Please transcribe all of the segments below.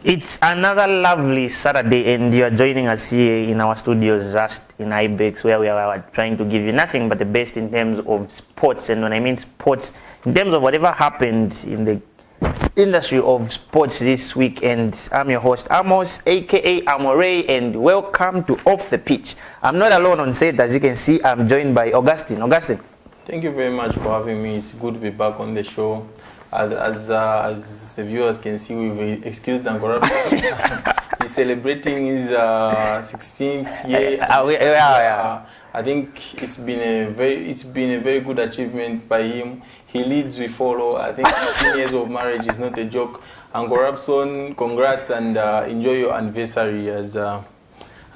It's another lovely Saturday, and you are joining us here in our studios just in Ibex, where we are trying to give you nothing but the best in terms of sports. And when I mean sports, in terms of whatever happened in the industry of sports this week. And I'm your host Amos, aka Amore, and welcome to Off the Pitch. I'm not alone on set, as you can see. I'm joined by Augustine. Augustine, thank you very much for having me. It's good to be back on the show. As the viewers can see, we've excused Angora. He's celebrating his 16th year. I think it's been a very good achievement by him. He leads, we follow. I think 16 years of marriage is not a joke. Angorapson, congrats and enjoy your anniversary as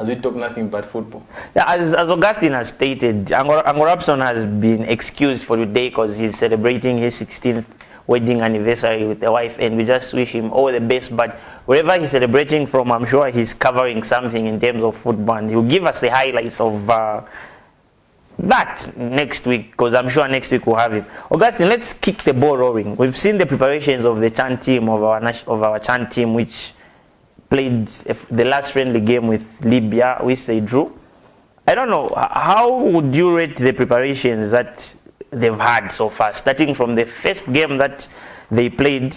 we talk nothing but football. Yeah, as Augustine has stated, Angorapson has been excused for today because he's celebrating his 16th wedding anniversary with the wife, and we just wish him all the best. But wherever he's celebrating from, I'm sure he's covering something in terms of football, and he'll give us the highlights of that next week, because I'm sure next week we'll have him. Augustine, let's kick the ball rolling. We've seen the preparations of the Chan team, of our Chan team, which played the last friendly game with Libya, which they drew. I don't know, how would you rate the preparations that they've had so far, starting from the first game that they played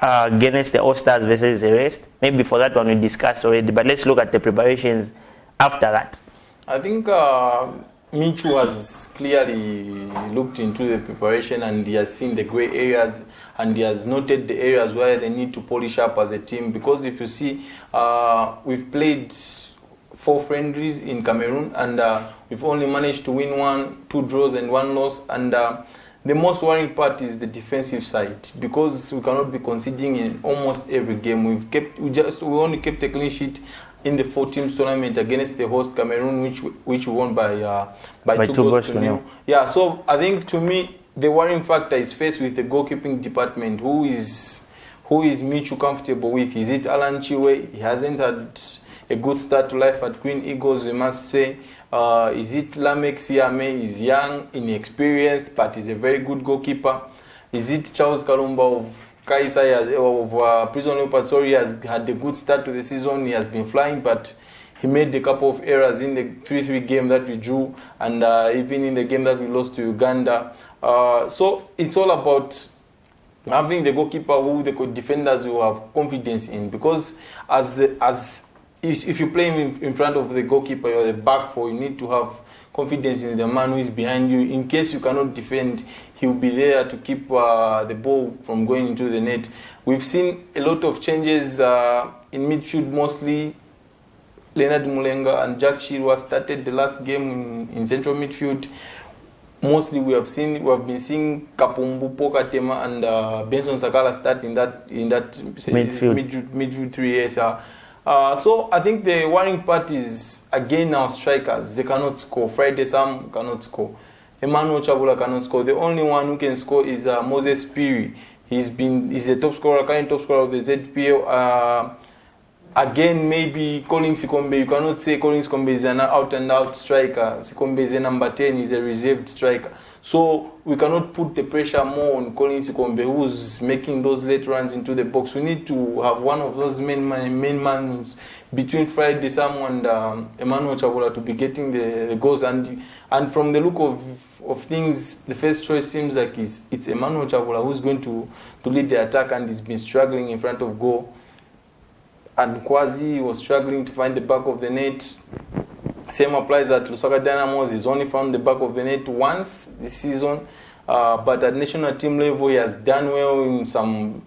against the All-Stars versus the rest? Maybe for that one we discussed already, but let's look at the preparations after that. I think Michu has clearly looked into the preparation, and he has seen the grey areas, and he has noted the areas where they need to polish up as a team. Because if you see, we've played 4 friendlies in Cameroon, and we've only managed to win 2 draws and 1 loss. And the most worrying part is the defensive side, because we cannot be conceding in almost every game. We only kept a clean sheet in the 4 teams tournament against the host Cameroon, which we won by 2 goals to 0. Yeah, so I think to me the worrying factor is faced with the goalkeeping department. Who is Michu comfortable with? Is it Alan Chiwe? He hasn't had a good start to life at Queen Eagles, we must say. Is it Lamek Siame? He's young, inexperienced, but he's a very good goalkeeper. Is it Charles Kalumba of Kaisa of Prison Leopards? Sorry, has had a good start to the season. He has been flying, but he made a couple of errors in the 3-3 game that we drew, and even in the game that we lost to Uganda. So it's all about having the goalkeeper who the defenders will have confidence in, because if you play him in front of the goalkeeper or the back four, you need to have confidence in the man who is behind you. In case you cannot defend, he will be there to keep the ball from going into the net. We've seen a lot of changes in midfield, mostly. Leonard Mulenga and Jack Shirwa started the last game in central midfield. Mostly we have been seeing Kapumbu, Pokatema and Benson Sakala start in that midfield 3 years. So I think the worrying part is, again, our strikers. They cannot score. Friday Sam cannot score. Emmanuel Chabula cannot score. The only one who can score is Moses Piri. He's the top scorer, current top scorer of the ZPL. Again, maybe Colin Sikombe. You cannot say Colin Sikombe is an out-and-out striker. Sikombe is a number 10. He's a reserved striker. So we cannot put the pressure more on Colin Sikombe, who's making those late runs into the box. We need to have one of those main men between Friday Samu and Emmanuel Chabula to be getting the goals. And from the look of things, the first choice seems like it's Emmanuel Chabula who's going to lead the attack, and he's been struggling in front of goal. And Kwazi was struggling to find the back of the net. Same applies at Lusaka Dynamos. He's only found the back of the net once this season. But at national team level, he has done well in some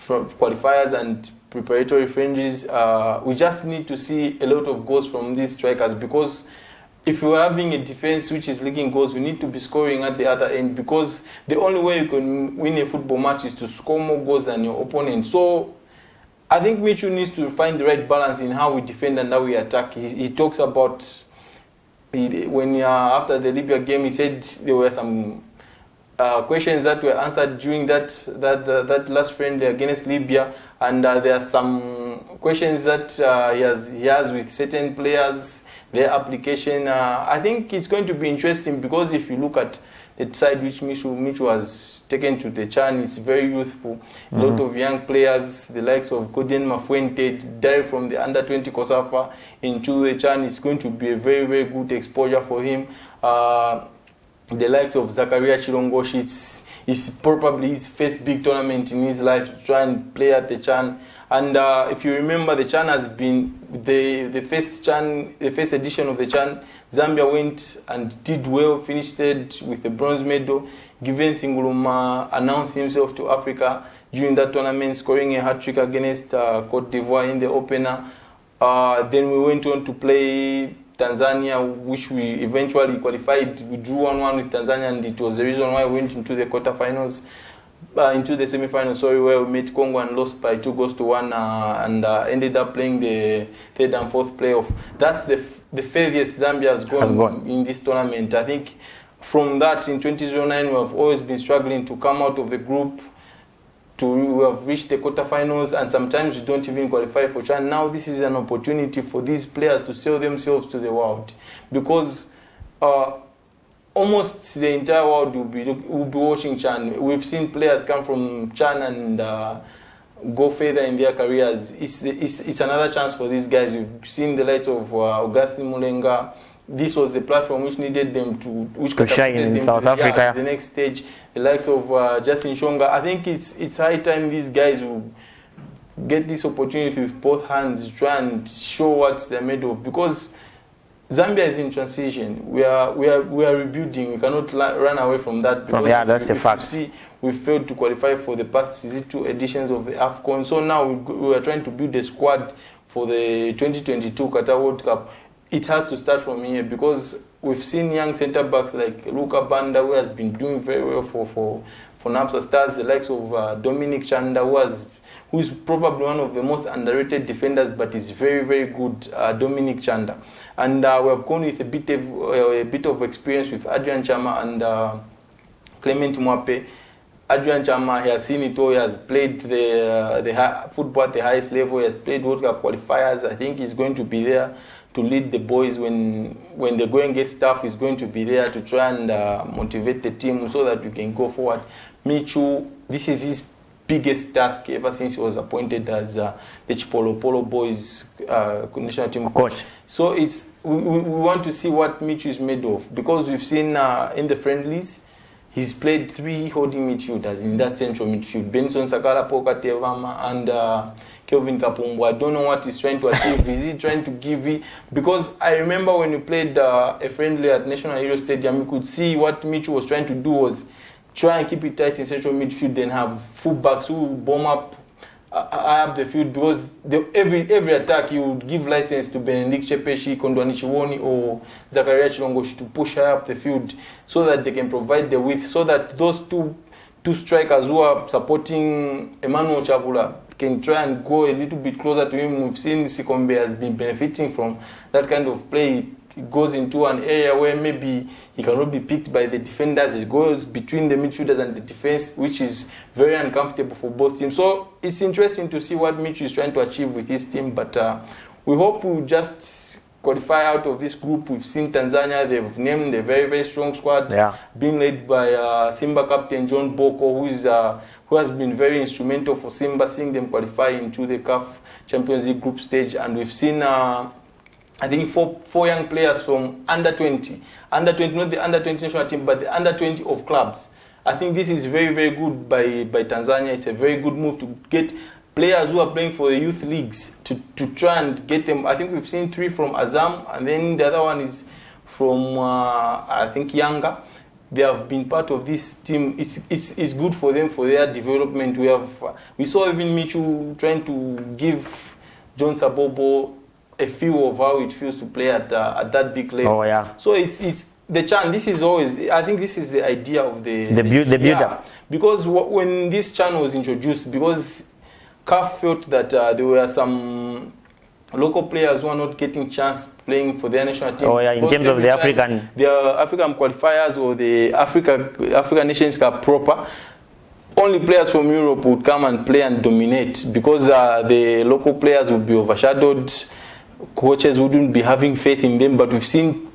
qualifiers and preparatory friendlies. We just need to see a lot of goals from these strikers, because if we're having a defense which is leaking goals, we need to be scoring at the other end, because the only way you can win a football match is to score more goals than your opponent. So I think Michu needs to find the right balance in how we defend and how we attack. He talks about, after the Libya game, he said there were some questions that were answered during that last friendly against Libya, and there are some questions that he has with certain players their application. I think it's going to be interesting because if you look at the side which Michu has taken to the CHAN, is very youthful. A lot of young players, the likes of Godien Mafuente, direct from the under-20 COSAFA into the CHAN. It's going to be a very, very good exposure for him. The likes of Zakaria Chilongoshi, it's probably his first big tournament in his life to try and play at the CHAN. And if you remember, the CHAN has been the first edition of the CHAN. Zambia went and did well, finished third with a bronze medal. Given Singuluma announced himself to Africa during that tournament, scoring a hat-trick against Cote d'Ivoire in the opener. Then we went on to play Tanzania, which we eventually qualified. We drew 1-1 with Tanzania, and it was the reason why we went into the quarterfinals. Into the semi-final, where we met Congo and lost by 2-1 and ended up playing the third and fourth playoff. That's the furthest Zambia has gone in this tournament. I think from that, in 2009, we have always been struggling to come out of the group. We have reached the quarterfinals, and sometimes we don't even qualify for CHAN. Now this is an opportunity for these players to sell themselves to the world, because almost the entire world will be watching CHAN. We've seen players come from CHAN and go further in their careers. It's another chance for these guys. We've seen the likes of Augustine Mulenga. This was the platform which needed them to shine in South Africa. The next stage, the likes of Justin Shonga. I think it's high time these guys will get this opportunity with both hands, try and show what they're made of, because Zambia is in transition. We are rebuilding. We cannot run away from that. That's a fact. See, we failed to qualify for the past 2 editions of the AFCON. So now we are trying to build a squad for the 2022 Qatar World Cup. It has to start from here, because we've seen young centre backs like Luka Banda, who has been doing very well for NAPSA Stars, the likes of Dominic Chanda, who is probably one of the most underrated defenders, but is very, very good, Dominic Chanda. And we have gone with a bit of experience with Adrian Chama and Clement Mwape. Adrian Chama, he has seen it all. He has played the football at the highest level. He has played World Cup qualifiers. I think he's going to be there to lead the boys when they go and get staff. He's going to be there to try and motivate the team so that we can go forward. Michu, this is his biggest task ever since he was appointed as the Chipolo boys national team coach. So we want to see what Michu is made of, because we've seen in the friendlies, he's played 3 holding midfielders in that central midfield. Benson Sakala, Poka Tevama, and Kelvin Kapumbu. I don't know what he's trying to achieve. Is he trying to give it? Because I remember when we played a friendly at National Hero Stadium, you could see what Michu was trying to do was try and keep it tight in central midfield, then have fullbacks who bomb up the field, because every attack you would give license to Benedict Chepeshi, Kondwani Chiwoni, or Zakaria Chilongoshi to push high up the field so that they can provide the width, so that those two strikers who are supporting Emmanuel Chabula can try and go a little bit closer to him. We've seen Sikombe has been benefiting from that kind of play. It goes into an area where maybe he cannot be picked by the defenders. It goes between the midfielders and the defense, which is very uncomfortable for both teams. So it's interesting to see what Michu is trying to achieve with his team. But we hope we'll just qualify out of this group. We've seen Tanzania, they've named a very, very strong squad, being led by Simba captain John Boko, who has been very instrumental for Simba, seeing them qualify into the CAF Champions League group stage. And we've seen I think four young players from under-20, not the under-20 national team, but the under-20 of clubs. I think this is very, very good by Tanzania. It's a very good move to get players who are playing for the youth leagues to try and get them. I think we've seen 3 from Azam, and then the other one is from, I think, Yanga. They have been part of this team. It's good for them, for their development. We saw even Michu trying to give John Sabobo a feel of how it feels to play at that big level. Oh yeah. So it's the CHAN. This is always, I think this is the idea of the build up. Because when this CHAN was introduced, because CAF felt that there were some local players who are not getting chance playing for their national team. Oh yeah, in terms of the African qualifiers or the African Nations Cup proper, only players from Europe would come and play and dominate, because the local players would be overshadowed. coaches wouldn't be having faith in them, but we've seen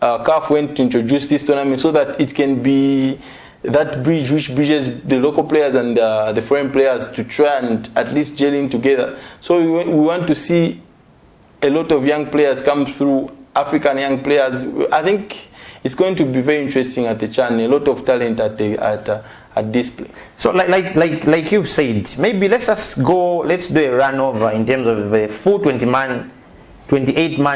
CAF went to introduce this tournament so that it can be that bridge which bridges the local players and the foreign players to try and at least gel in together. So we want to see a lot of young players come through, African young players. I think it's going to be very interesting at the CHAN. A lot of talent at display. So like you've said, maybe let's do a run over in terms of the full 28-man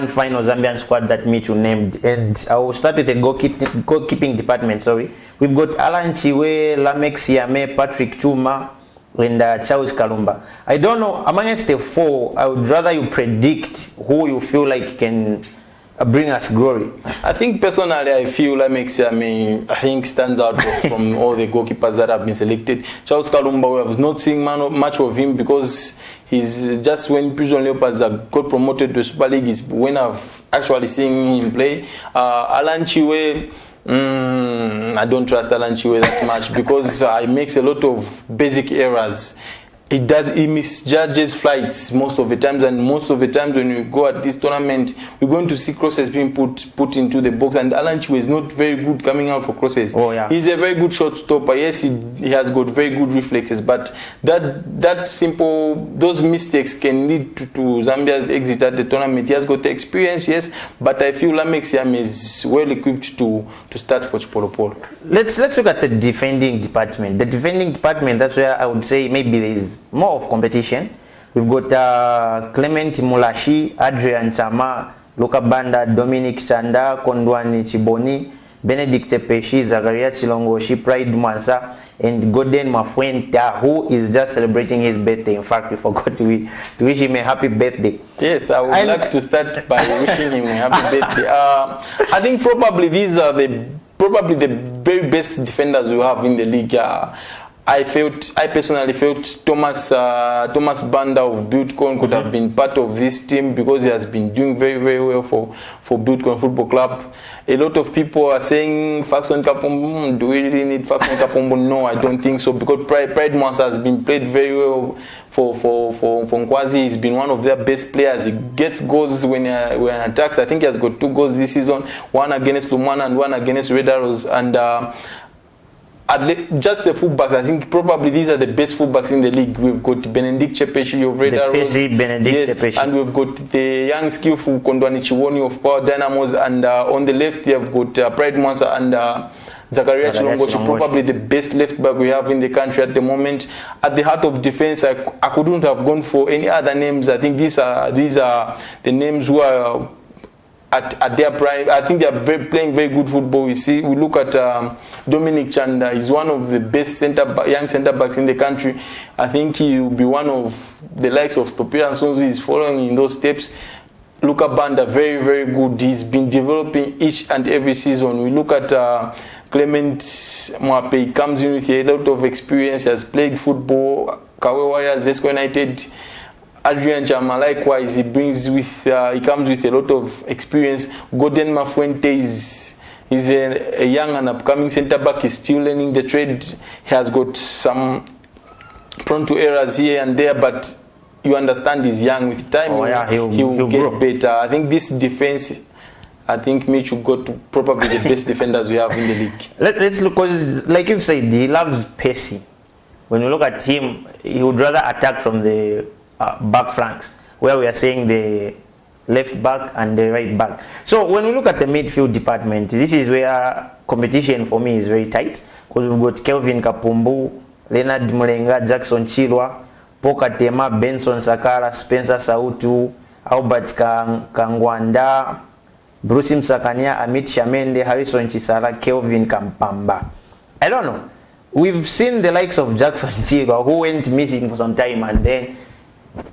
final Zambian squad that Michu named, and I will start with the goalkeeping department. Sorry, we've got Alan Chiwe, Lamek Siame, Patrick Chuma, and Charles Kalumba. I don't know, amongst the four, I would rather you predict who you feel like can bring us glory. I think personally, I feel Lamek Siame, I think stands out from all the goalkeepers that have been selected. Charles Kalumba, we have not seen much of him because he's just when Prison Leopards got promoted to Super League is when I've actually seen him play. Alan Chiwe, I don't trust Alan Chiwe that much because he makes a lot of basic errors. He misjudges flights most of the times, and most of the times when we go at this tournament, we're going to see crosses being put into the box, and Alan Chiwe is not very good coming out for crosses. Oh, yeah. He's a very good shot stopper. Yes, he has got very good reflexes, but those mistakes can lead to Zambia's exit at the tournament. He has got the experience, yes, but I feel Lamek Siame is well equipped to start for Chipolopolo. Let's look at the defending department. The defending department, that's where I would say maybe there is more of competition. We've got Clement Mulashi, Adrian Chama, Luka Banda, Dominic Chanda, Kondwani Chiboni, Benedict Tepeshi, Zakaria Chilongoshi, Pride Mwansa, and Gordon Mafuenta, who is just celebrating his birthday. In fact, we forgot to wish him a happy birthday. Yes, I would like to start by wishing him a happy birthday. I think probably these are the very best defenders we have in the league. I personally felt Thomas Banda of Buildcon could have been part of this team because he has been doing very, very well for Buildcon Football Club. A lot of people are saying Faxon Kapombo, do we really need Faxon Kapombo? No, I don't think so, because Pride Mwansa has been played very well for Nkwazi. He's been one of their best players. He gets goals when attacks. I think he has got 2 goals this season, one against Lumana and one against Red Arrows. And just the fullbacks, I think probably these are the best fullbacks in the league. We've got Benedict Chepeshi of Red Arrows, yes, and we've got the young skillful Kondwani Chiwoni of Power Dynamos, and on the left you have got Pride Mwansa and Zakaria Chilongochi, probably the best left back we have in the country at the moment. At the heart of defense, I couldn't have gone for any other names. I think these are the names who are at their prime. I think they are playing very good football. We look at Dominic Chanda. He's one of the best young centre backs in the country. I think he will be one of the likes of Stopira and Sonzi is following in those steps. Luka Banda, very, very good. He's been developing each and every season. We look at Clement Mwape. He comes in with a lot of experience. He has played football. Kawe Warriors, Zesco United. Adrian Chama, likewise, he comes with a lot of experience. Gordon Mafuente is a young and upcoming centre back. He's still learning the trade. He has got some prone to errors here and there, but you understand he's young. With time, he'll get better. I think this defense, I think Michu got probably the best defenders we have in the league. Let's look, because like you've said, he loves pacing. When you look at him, he would rather attack from the back flanks, where we are saying the left back and the right back. So when we look at the midfield department, this is where competition for me is very tight, because we've got Kelvin Kapumbu, Leonard Mulenga, Jackson Chilwa, Pokatema, Benson Sakara, Spencer Sautu, Albert Kangwanda, Bruce Msakania, Amit Shamende, Harrison Chisala, Kelvin Kampamba. I don't know. We've seen the likes of Jackson Chilwa, who went missing for some time, and then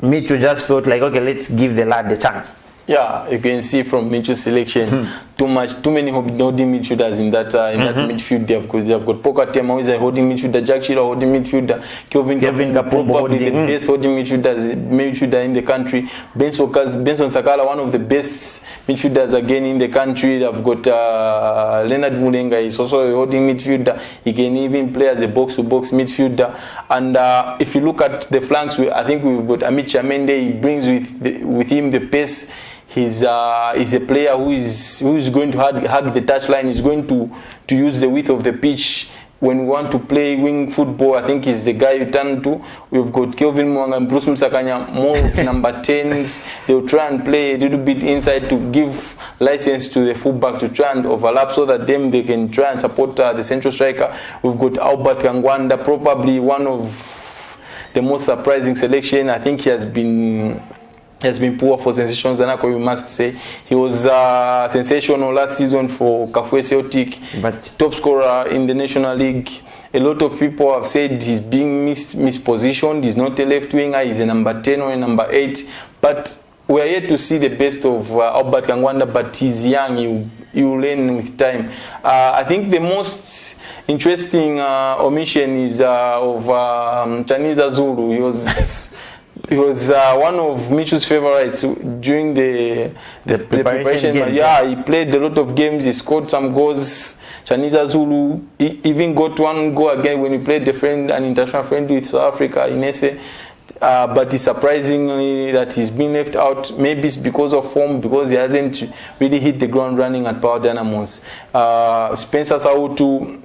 Michu just felt like, okay, let's give the lad the chance. Yeah, you can see from Mitchell's selection, too many holding midfielders in that midfield. They've got Poker Tema, who is a holding midfielder, Jack Shearer holding midfielder, Kelvin Kapumbu, probably the best holding midfielder in the country. Benson Sakala, one of the best midfielders again in the country. They've got Leonard Mulenga, is also a holding midfielder. He can even play as a box-to-box midfielder. And if you look at the flanks, I think we've got Amit Chamende. He brings with him the pace. He's a player who is going to hug the touchline. He's going to use the width of the pitch. When we want to play wing football, I think he's the guy you turn to. We've got Kelvin Mwanga and Bruce Msakanya, more of number 10s. They'll try and play a little bit inside to give license to the fullback to try and overlap so that they can try and support the central striker. We've got Albert Kangwanda, probably one of the most surprising selection. I think he has been poor for Sensation Zanaco, we must say. He was sensational last season for Kafue Celtic, but top scorer in the National League. A lot of people have said he's being mispositioned. He's not a left winger, he's a number 10 or a number 8. But we are yet to see the best of Albert Kangwanda, but he's young, he will learn with time. I think the most interesting omission is of Chaniza Zulu. He was one of Mitchell's favorites during the preparation. Yeah, he played a lot of games. He scored some goals. Chaniza Zulu even got one goal again when he played an international friendly with South Africa in Ese. But it's surprisingly that he's been left out. Maybe it's because of form, because he hasn't really hit the ground running at Power Dynamos. Spencer Sautu,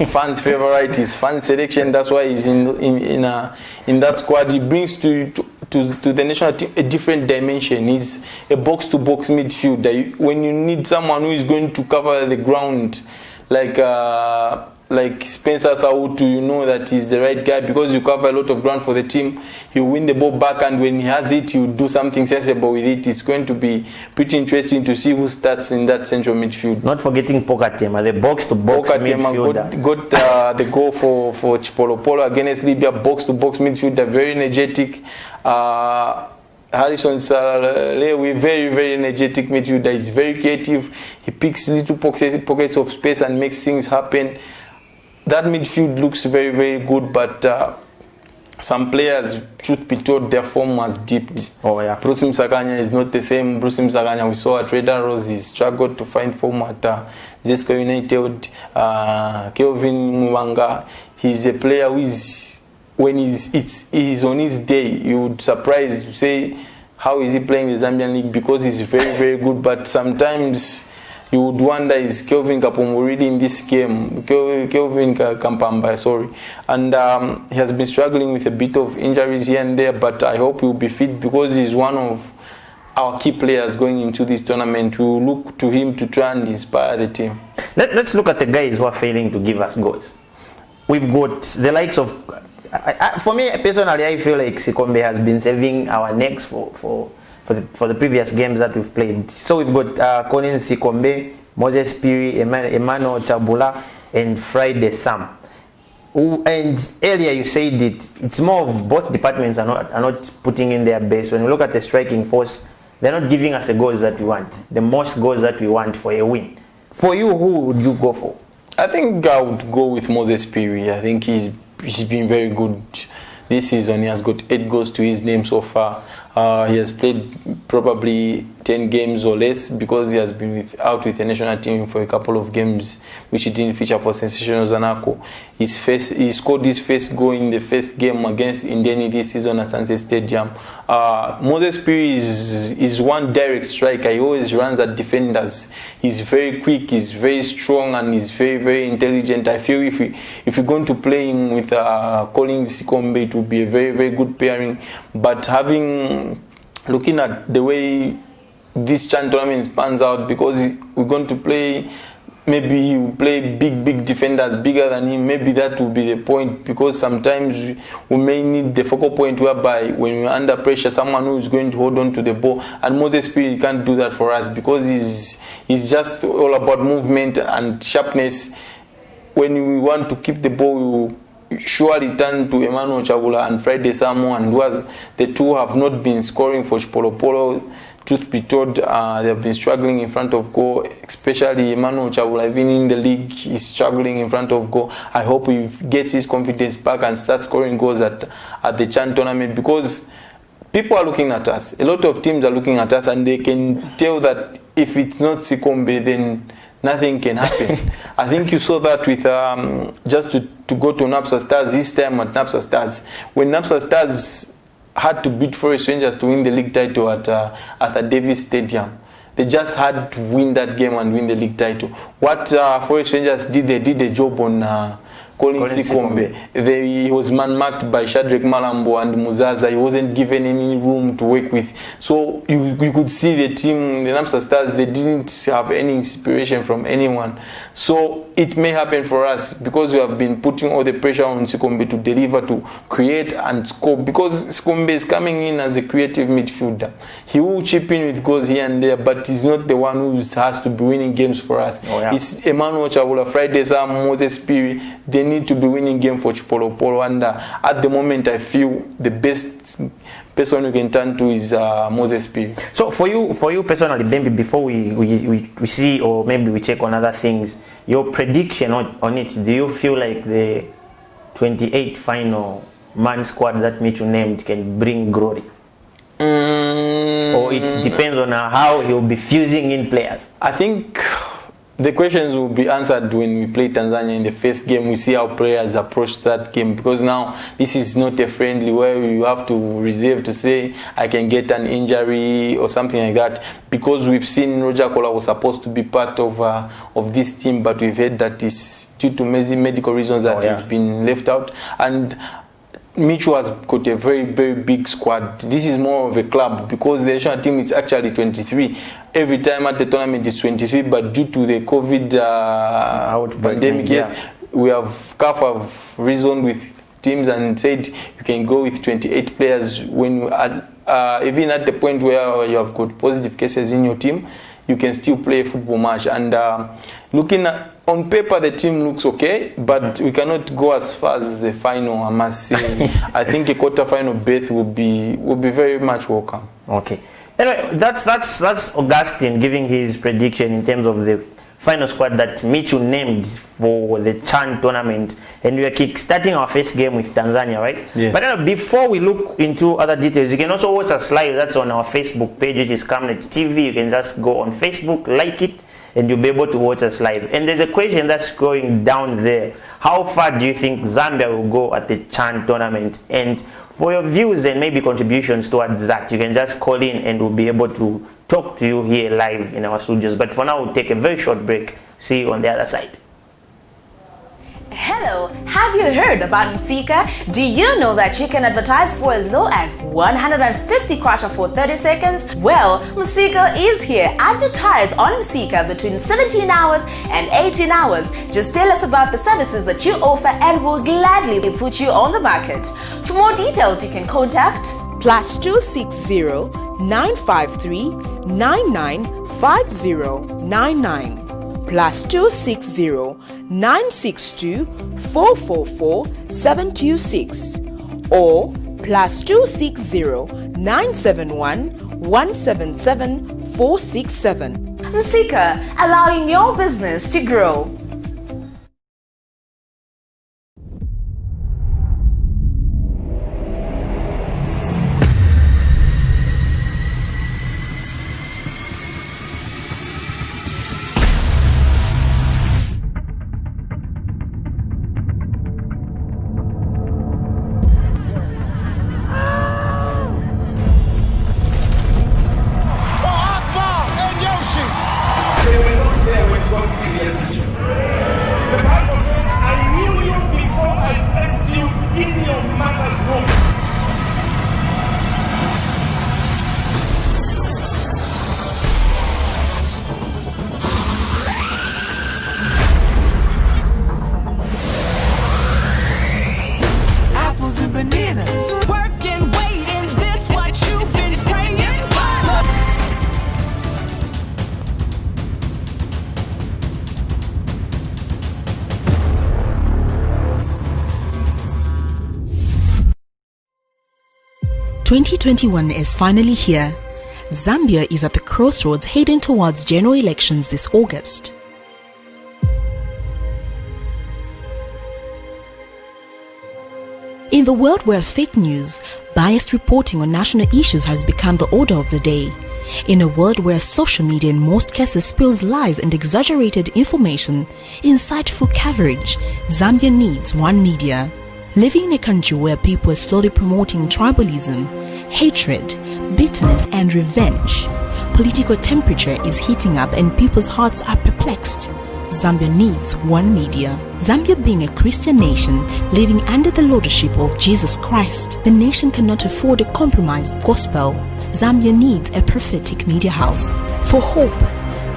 fans' favorite, his fan selection. That's why he's in that squad. He brings to the national team a different dimension. He's a box-to-box midfielder. When you need someone who is going to cover the ground, like Spencer Sautu, you know that he's the right guy because you cover a lot of ground for the team. You win the ball back, and when he has it, you do something sensible with it. It's going to be pretty interesting to see who starts in that central midfield. Not forgetting Poker Tema, the box-to-box midfielder. Got the goal for Chipolopolo against Libya, box-to-box midfielder, very energetic. Harrison Saralewe, very, very energetic midfielder. He's very creative. He picks little pockets of space and makes things happen. That midfield looks very, very good, but some players, truth be told, their form was dipped. Oh yeah. Bruce Msakanya is not the same Bruce Msakanya we saw at Red Arrows. He struggled to find form at Zesco United. Kelvin Mwanga, he's a player who is, when he's on his day, you would surprise to say, how is he playing the Zambian League? Because he's very, very good, but sometimes you would wonder, is Kelvin Kapumbu really in this game? Kelvin Kampamba, sorry. And he has been struggling with a bit of injuries here and there, but I hope he will be fit because he's one of our key players going into this tournament. We will look to him to try and inspire the team. Let's look at the guys who are failing to give us goals. We've got the likes of... for me, personally, I feel like Sikombe has been saving our necks for the previous games that we've played. So we've got Colin Sikombe, Moses Piri, Emmanuel Chabula, and Friday Sam. And earlier you said it's more of both departments are not putting in their best. When we look at the striking force, they're not giving us the goals that we want, the most goals that we want for a win. For you, who would you go for? I think I would go with Moses Piri. I think he's been very good this season. He has got 8 goals to his name so far. He has played probably 10 games or less because he has been out with the national team for a couple of games, which he didn't feature for Sensational Zanaco. He scored his first goal in the first game against Indiana this season at Sunset Stadium. Moses Piri is one direct striker. He always runs at defenders. He's very quick, he's very strong, and he's very, very intelligent. I feel if you're going to play him with Colin Sikombe, it will be a very, very good pairing. But looking at the way this Chan tournament pans out, because we're going to play, maybe you play big defenders bigger than him, maybe that will be the point, because sometimes we may need the focal point whereby when we're under pressure, someone who is going to hold on to the ball, and Moses Piri can't do that for us because he's just all about movement and sharpness. When we want to keep the ball, we surely turn to Emmanuel Chabula and Friday Samu, and the two have not been scoring for Chipolopolo. truth be told, they have been struggling in front of goal, especially Emmanuel Chabula, even in the league, he's struggling in front of goal. I hope he gets his confidence back and starts scoring goals at the CHAN tournament, because people are looking at us. A lot of teams are looking at us, and they can tell that if it's not Sikombe, then nothing can happen. I think you saw that with just to go to Napsa Stars this time at Napsa Stars. When Napsa Stars had to beat Forest Rangers to win the league title at the Davis Stadium, they just had to win that game and win the league title. What Forest Rangers did, they did a job on Colin Sikombe. He was man-marked by Shadrack Malambo and Muzaza. He wasn't given any room to work with. So you could see the team, the Napsa Stars, they didn't have any inspiration from anyone. So it may happen for us, because we have been putting all the pressure on Sikombe to deliver, to create and score, because Sikombe is coming in as a creative midfielder. He will chip in with goals here and there, but he's not the one who has to be winning games for us. Oh, yeah. It's Emmanuel Chabula, Friday Sam, Moses Piri. They need to be winning game for Chipolo Polo, and at the moment I feel the best person you can turn to is Moses Piri. So for you personally, maybe before we see, or maybe we check on other things, your prediction on it, do you feel like the 28 final man squad that Michu named can bring glory? Or it depends on how he'll be fusing in players? I think the questions will be answered when we play Tanzania in the first game. We see how players approach that game, because now this is not a friendly where you have to reserve to say I can get an injury or something like that, because we've seen Roger Kola was supposed to be part of this team, but we've heard that it's due to medical reasons that he's been left out. And Michu has got a very, very big squad. This is more of a club, because the national team is actually 23. Every time at the tournament is 23, but due to the COVID pandemic, we have CAF have reasoned with teams and said you can go with 28 players. When you even at the point where you have got positive cases in your team, you can still play a football match. And looking at on paper, the team looks okay, but we cannot go as far as the final, I must say. I think a quarter-final berth will be very much welcome. Okay. Anyway, that's Augustine giving his prediction in terms of the final squad that Michu named for the CHAN tournament, and we are kick-starting our first game with Tanzania, right? Yes. But before we look into other details, you can also watch us live. That's on our Facebook page, which is Camnet TV. You can just go on Facebook, like it, and you'll be able to watch us live. And there's a question that's going down there. How far do you think Zambia will go at the CHAN tournament? And for your views and maybe contributions towards that, you can just call in and we'll be able to talk to you here live in our studios. But for now, we'll take a very short break. See you on the other side. Hello, have you heard about Msika? Do you know that you can advertise for as low as 150 kwacha for 30 seconds? Well, Msika is here. Advertise on Msika between 17 hours and 18 hours. Just tell us about the services that you offer and we'll gladly put you on the market. For more details, you can contact +260 953 995099. +260 962 444 726 or +260 971 177 467. Msika, allowing your business to grow. "2021 is finally here. Zambia is at the crossroads heading towards general elections this August. In the world where fake news, biased reporting on national issues has become the order of the day, in a world where social media in most cases spills lies and exaggerated information, insightful coverage, Zambia needs one media. Living in a country where people are slowly promoting tribalism, hatred, bitterness and revenge, political temperature is heating up and people's hearts are perplexed. Zambia needs one media. Zambia being a Christian nation living under the lordship of Jesus Christ, the nation cannot afford a compromised gospel. Zambia needs a prophetic media house. For hope,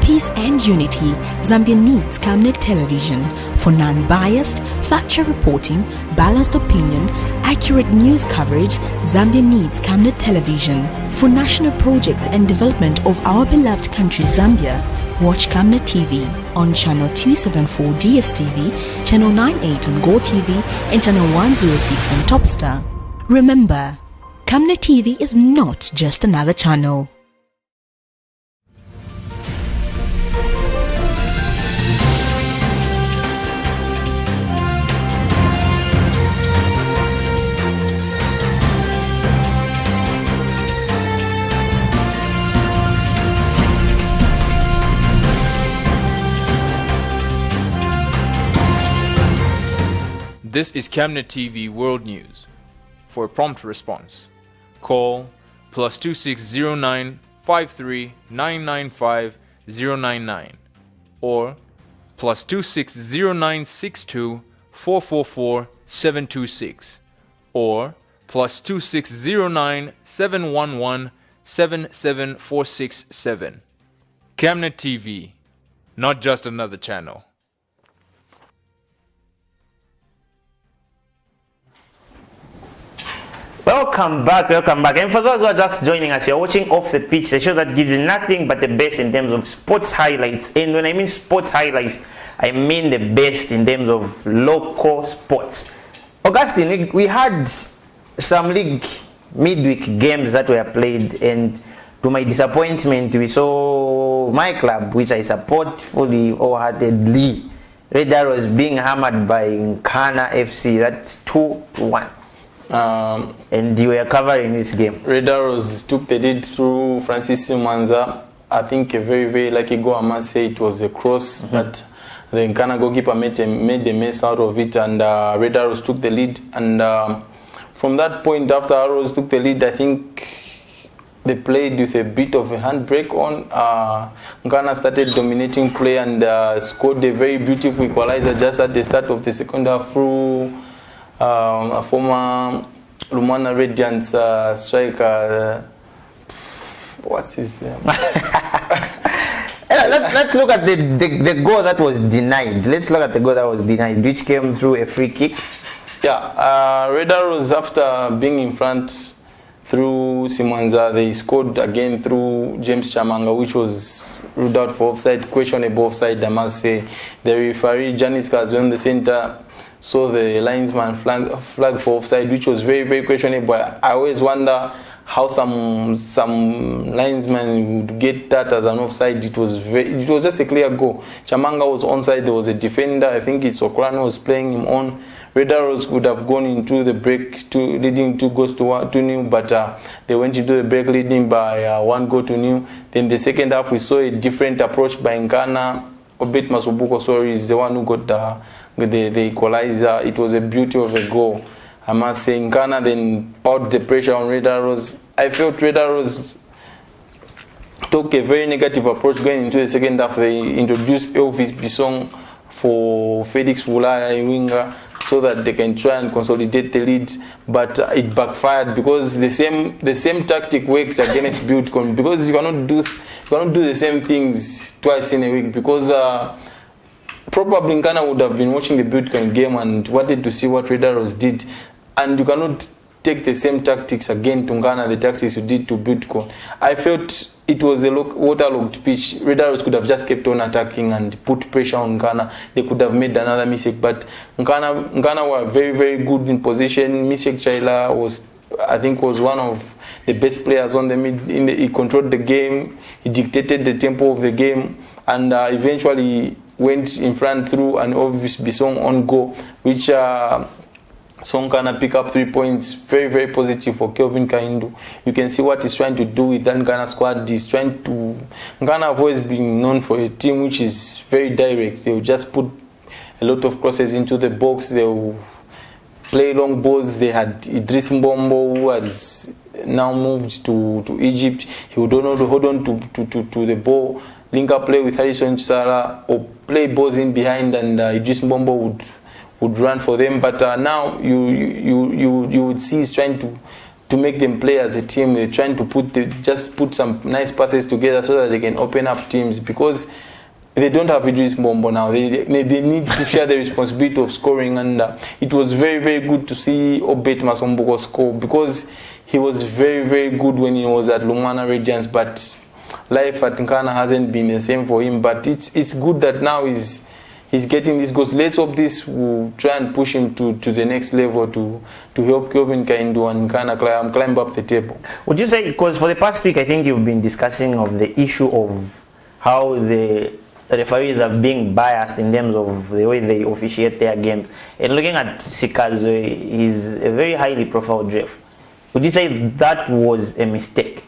peace and unity, Zambia needs Camnet Television. For non-biased, factual reporting, balanced opinion, accurate news coverage, Zambia needs Camnet Television. For national projects and development of our beloved country Zambia, watch Camnet TV on channel 274 DSTV, channel 98 on Go TV and channel 106 on Topstar. Remember, Camnet TV is not just another channel. This is Camnet TV World News. For a prompt response, call +2609 53 995 099 or +2609 62 444 726 or +2609 711 77467. Camnet TV, not just another channel. Welcome back. And for those who are just joining us, you're watching Off the Pitch, the show that gives you nothing but the best in terms of sports highlights. And when I mean sports highlights, I mean the best in terms of local sports. Augustine, we had some league midweek games that were played, and to my disappointment, we saw my club, which I support fully wholeheartedly, Red Arrows being hammered by Nkana FC. That's 2-1. And you were covering this game. Red Arrows took the lead through Francis Mwanza. I think a very, very lucky goal. I must say it was a cross, but the Nkana goalkeeper made the mess out of it, and Red Arrows took the lead. And from that point, after Arrows took the lead, I think they played with a bit of a handbrake on. Nkana started dominating play and scored a very beautiful equalizer just at the start of the second half through a former Lumana Radiance striker. What's his name? Let's look at the goal that was denied. Which came through a free kick. Yeah, Red Arrows, after being in front through Simwanza, they scored again through James Chamanga, which was ruled out for offside, questionable offside, I must say. The referee, Janice Kazo, in the center, saw the linesman flag for offside, which was very, very questionable. I always wonder how some linesmen would get that as an offside. It was just a clear goal. Chamanga was onside. There was a defender. I think it's Okrano was playing him on. Red Arrows would have gone into the break leading 2 goals to 1-0, but they went into the break leading by 1-0. Then the second half we saw a different approach by Nkana. Obet Masubuko, sorry, is the one who got the equalizer. It was a beauty of a goal. I must say, Nkana then poured the pressure on Red Arrows. I felt Red Arrows took a very negative approach going into the second half. They introduced Elvis Bisson for Felix Vulaya in winger so that they can try and consolidate the lead, but it backfired because the same tactic worked against Buildcon, because you cannot do the same things twice in a week, because probably Nkana would have been watching the Buildcon game and wanted to see what Red Arrows did, and you cannot take the same tactics again to Nkana, the tactics you did to Buildcon. I felt it was a waterlogged pitch. Red Arrows could have just kept on attacking and put pressure on Nkana. They could have made another mistake, but Nkana were very, very good in position. Mishek Chaila was one of the best players on the mid. He controlled the game. He dictated the tempo of the game, and eventually went in front through an obvious Bisong on goal, which Song Ghana pick up 3 points. Very, very positive for Kelvin Kaindu. You can see what he's trying to do with that Ghana squad. He's trying to. Ghana have always been known for a team which is very direct. They'll just put a lot of crosses into the box. They'll play long balls. They had Idris Mbombo, who has now moved to Egypt. He would hold on to the ball, link up play with Harrison Chisara, or play balls in behind, and Idris Mbombo would run for them. But now you would see he's trying to make them play as a team. They're trying to just put some nice passes together so that they can open up teams, because they don't have Idris Mbombo now. They need to share the responsibility of scoring, and it was very, very good to see Obet Masombuko score, because he was very, very good when he was at Lumana Radiance, but life at Nkana hasn't been the same for him. But it's good that now he's getting these goals. Let's hope this will try and push him to the next level to help Kelvin Kaindu and Nkana climb up the table. Would you say, because for the past week I think you've been discussing of the issue of how the referees are being biased in terms of the way they officiate their games, and looking at Sikazo, he's a very highly profiled ref. Would you say that was a mistake?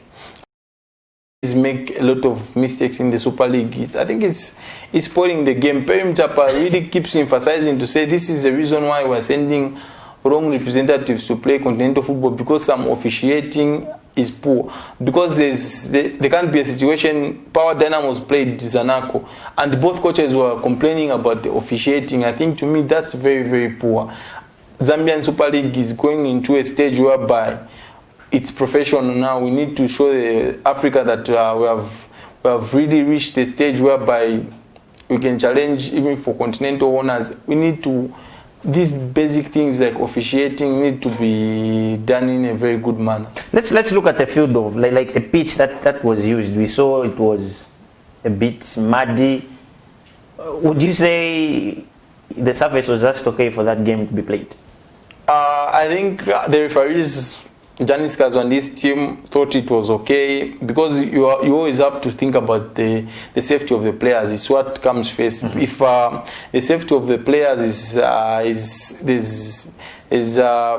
Make a lot of mistakes in the Super League. I think it's spoiling the game. Perim Chapa really keeps emphasizing to say this is the reason why we're sending wrong representatives to play continental football, because some officiating is poor. Because there can't be a situation. Power Dynamos played Zanaco, and both coaches were complaining about the officiating. I think to me that's very, very poor. Zambian Super League is going into a stage whereby it's professional now. We need to show Africa that we have really reached a stage whereby we can challenge even for continental owners. We need to, these basic things like officiating need to be done in a very good manner. Let's look at the field of like the pitch that was used. We saw it was a bit muddy. Would you say the surface was just okay for that game to be played? I think the referees, Janis Kazo and his team, thought it was okay, because you always have to think about the safety of the players. It's what comes first. Mm-hmm. If the safety of the players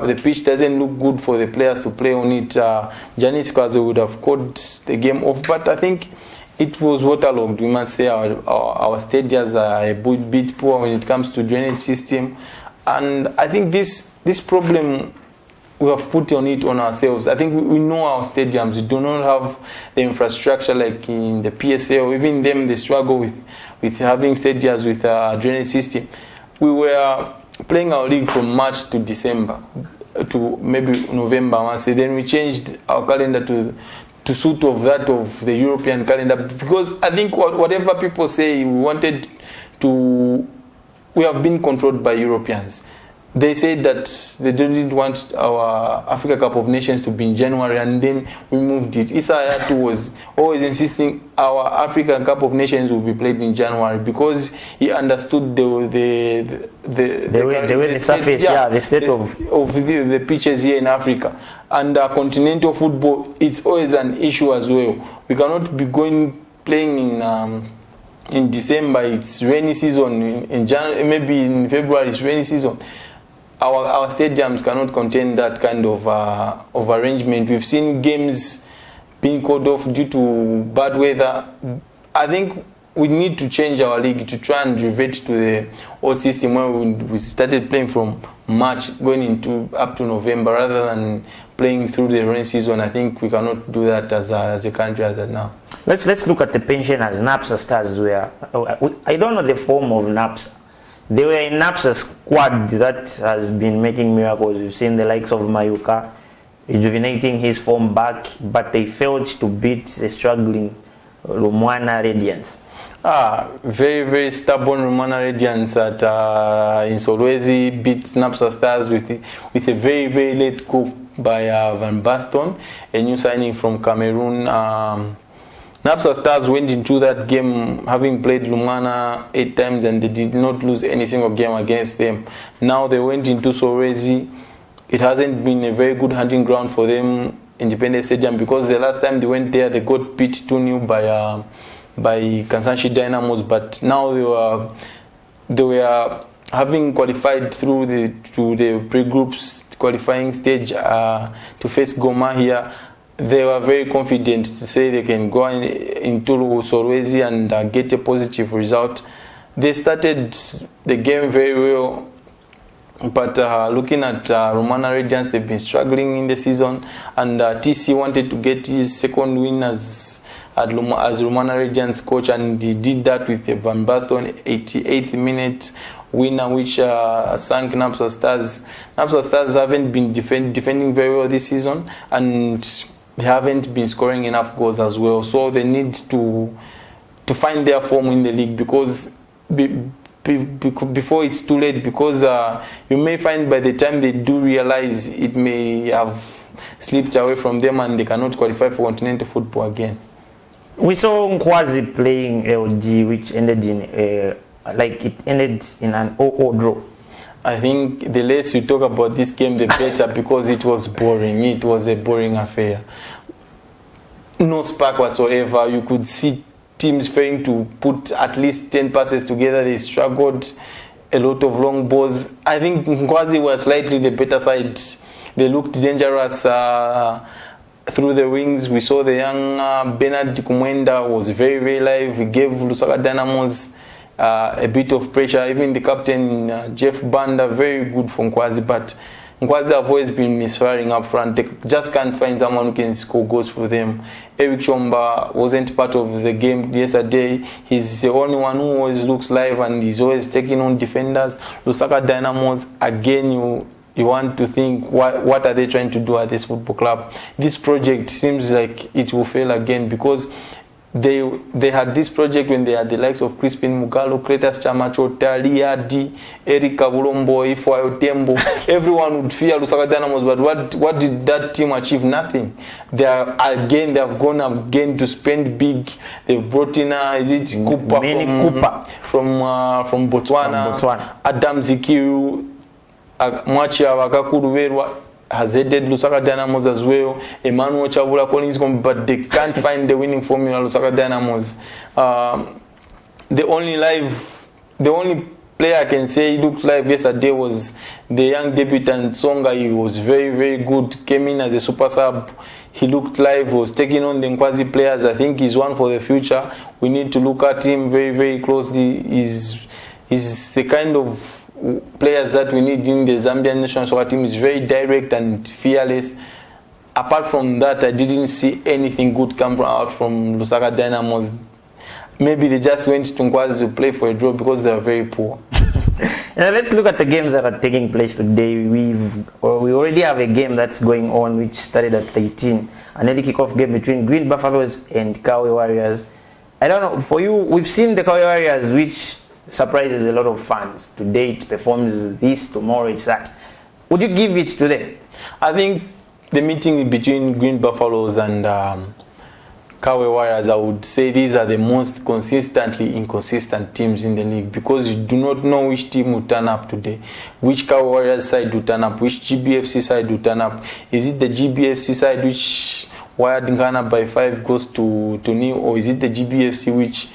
the pitch doesn't look good for the players to play on it, Janis Kazo would have called the game off. But I think it was waterlogged. We must say our stadiums are a bit poor when it comes to drainage system, and I think this problem we have put on ourselves. I think we know our stadiums. We do not have the infrastructure like in the PSL. Even them, they struggle with having stadiums with a drainage system. We were playing our league from March to December, to maybe November once. Then we changed our calendar to suit of that of the European calendar, because I think whatever people say, we have been controlled by Europeans. They said that they didn't want our Africa Cup of Nations to be in January, and then we moved it. Issa Hayatou was always insisting our African Cup of Nations will be played in January, because he understood the state of the pitches here in Africa. And continental football, it's always an issue as well. We cannot be playing in December. It's rainy season. In January, maybe in February, it's rainy season. Our stadiums cannot contain that kind of arrangement. We've seen games being called off due to bad weather. I think we need to change our league to try and revert to the old system where we started playing from March going up to November, rather than playing through the rain season. I think we cannot do that as a country as of now. Let's look at the pensioners. NAPSA stars I don't know the form of NAPSA. They were in NAPSA squad that has been making miracles. You've seen the likes of Mayuka rejuvenating his form back, but they failed to beat the struggling Lumwana Radiance. Very, very stubborn Lumwana Radiance at in Solwezi beat NAPSA Stars with a very, very late coup by Van Basten, a new signing from Cameroon. NAPSA Stars went into that game having played Lumwana 8 times, and they did not lose any single game against them. Now they went into Solwezi. It hasn't been a very good hunting ground for them. Independence Stadium, because the last time they went there, they got beat 2-0 by Kansanshi Dynamos. But now they were having qualified through to the pre-groups qualifying stage to face Goma here. They were very confident to say they can go into Solwezi and get a positive result. They started the game very well, but looking at Romana Radiance, they've been struggling in the season, and TC wanted to get his second win as Romana Radiance coach, and he did that with a Van Basten 88th minute winner, which sank Napsa Stars. Napsa Stars haven't been defending very well this season, and they haven't been scoring enough goals as well. So they need to find their form in the league, because before it's too late, because you may find by the time they do realize, it may have slipped away from them and they cannot qualify for continental football again. We saw Nkwazi playing LG, which ended in it ended in an 0-0 draw. I think the less we talk about this game, the better, because it was boring. It was a boring affair. No spark whatsoever. You could see teams failing to put at least 10 passes together. They struggled, a lot of long balls. I think Nkwazi was slightly the better side. They looked dangerous through the wings. We saw the young Bernard Kumwenda was very, very live. He gave Lusaka Dynamos a bit of pressure. Even the captain, Jeff Banda, very good for Nkwazi, but Nkwazi have always been misfiring up front. They just can't find someone who can score goals for them. Eric Chomba wasn't part of the game yesterday. He's the only one who always looks live and he's always taking on defenders. Lusaka Dynamos, again, you want to think, what are they trying to do at this football club? This project seems like it will fail again, because they had this project when they had the likes of Crispin Mugalo, Kretas Chamacho, Taliadi, Eric Kabulombo, Ifwa Tembo. Everyone would fear Lusaka Dynamos, but what did that team achieve? Nothing. They have gone again to spend big. They've brought in Cooper from Botswana, Adam Zikiru, Mwachia Wakakuruverwa has headed Lusaka Dynamos as well. Emmanuel Chavula Collins, but they can't find the winning formula. Lusaka Dynamos. The only player I can say looked live yesterday was the young debutant Songa. He was very, very good. Came in as a super sub. He looked live. Was taking on the Nkwazi players. I think he's one for the future. We need to look at him very, very closely. He's the kind of players that we need in the Zambian national soccer team. Is very direct and fearless. Apart from that, I didn't see anything good come out from Lusaka Dynamos. Maybe they just went to Nkwazi to play for a draw because they are very poor. Now let's look at the games that are taking place today. We already have a game that's going on, which started at 13. An early kickoff game between Green Buffaloes and Kawe Warriors. I don't know, for you, we've seen the Kawe Warriors, which surprises a lot of fans. Today it performs this, tomorrow it's that. Would you give it to them? I think the meeting between Green Buffaloes and Kawe Warriors, I would say these are the most consistently inconsistent teams in the league, because you do not know which team will turn up today, which Kawe Warriors side will turn up, which GBFC side will turn up. Is it the GBFC side which wired Ghana by 5 goals to 0, or is it the GBFC which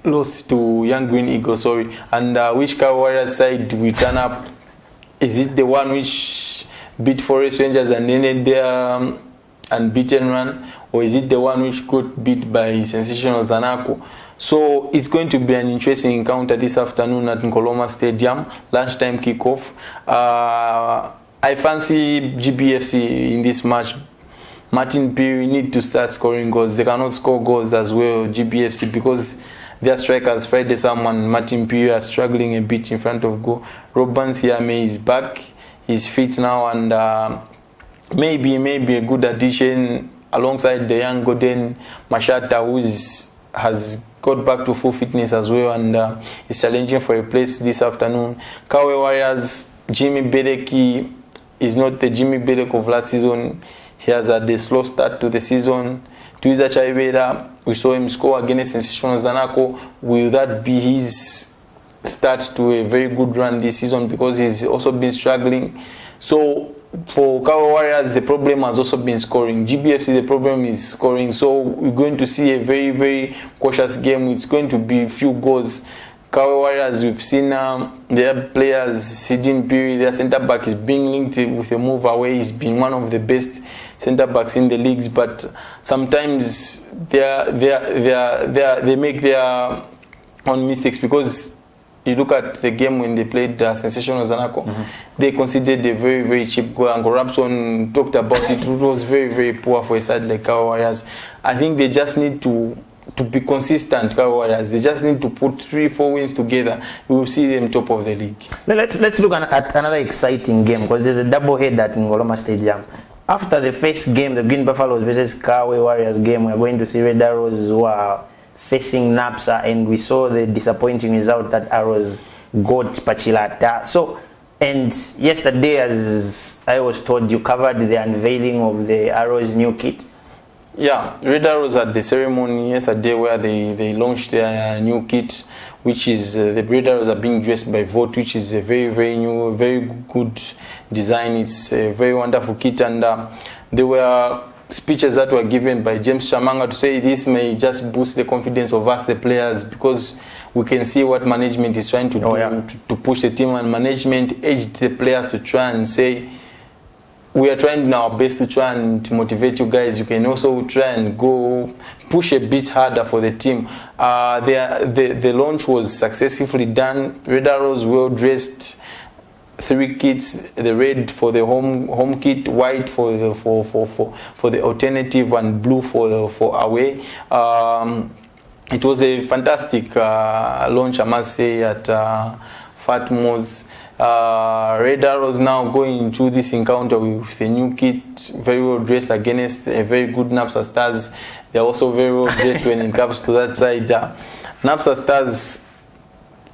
lost to Young Green Eagles, and which Kawe Warriors side will turn up? Is it the one which beat Forest Rangers and ended their unbeaten run, or is it the one which got beat by sensational Zanaco? So it's going to be an interesting encounter this afternoon at Nkoloma Stadium, lunchtime kickoff. I fancy GBFC in this match. Martin Piri need to start scoring goals. They cannot score goals as well, GBFC, because their strikers, Friday Sam and Martin Piri, are struggling a bit in front of goal. Robban Siame is back. He's fit now, and maybe a good addition alongside the young Golden Mashata, who has got back to full fitness as well, and is challenging for a place this afternoon. Kawe Warriors, Jimmy Bereki is not the Jimmy Bereki of last season. He has had a slow start to the season. Tuiza Chaibera, we saw him score against Sensational Zanaco. Will that be his start to a very good run this season, because he's also been struggling? So for Kawe Warriors, the problem has also been scoring. GBFC, the problem is scoring. So we're going to see a very, very cautious game. It's going to be few goals. Kawe Warriors, we've seen their players, Sidin Piri, their centre back is being linked with a move away. He's been one of the best centre backs in the leagues, but sometimes they make their own mistakes, because you look at the game when they played Sensational Zanaco, they conceded a very, very cheap goal, and Rapson talked about it. It was very, very poor for a side like Kawe Warriors. I think they just need to be consistent, Kawe Warriors. They just need to put 3-4 wins together. We will see them top of the league. Now let's look at another exciting game, because there's a double header at Ngoloma Stadium. After the first game, the Green Buffaloes versus Kawe Warriors game, we're going to see Red Arrows who are facing NAPSA, and we saw the disappointing result that Arrows got Pachilata. So, and yesterday, as I was told, you covered the unveiling of the Arrows new kit. Yeah, Red Arrows at the ceremony yesterday where they launched their new kit, which is the Red Arrows are being dressed by Vote, which is a very, very new, very good design. It's a very wonderful kit, and there were speeches that were given by James Chamanga to say this may just boost the confidence of us, the players, because we can see what management is trying to do to push the team, and management urged the players to try and say, we are trying our best to try and motivate you guys. You can also try and go push a bit harder for the team. The launch was successfully done. Red Arrows well dressed. 3 kits: the red for the home kit, white for the alternative, and blue for away. It was a fantastic launch, I must say, at Fatmo's. Red Arrows now going into this encounter with a new kit, very well dressed against a very good NAPSA Stars. They're also very well dressed when it comes to that side. NAPSA Stars,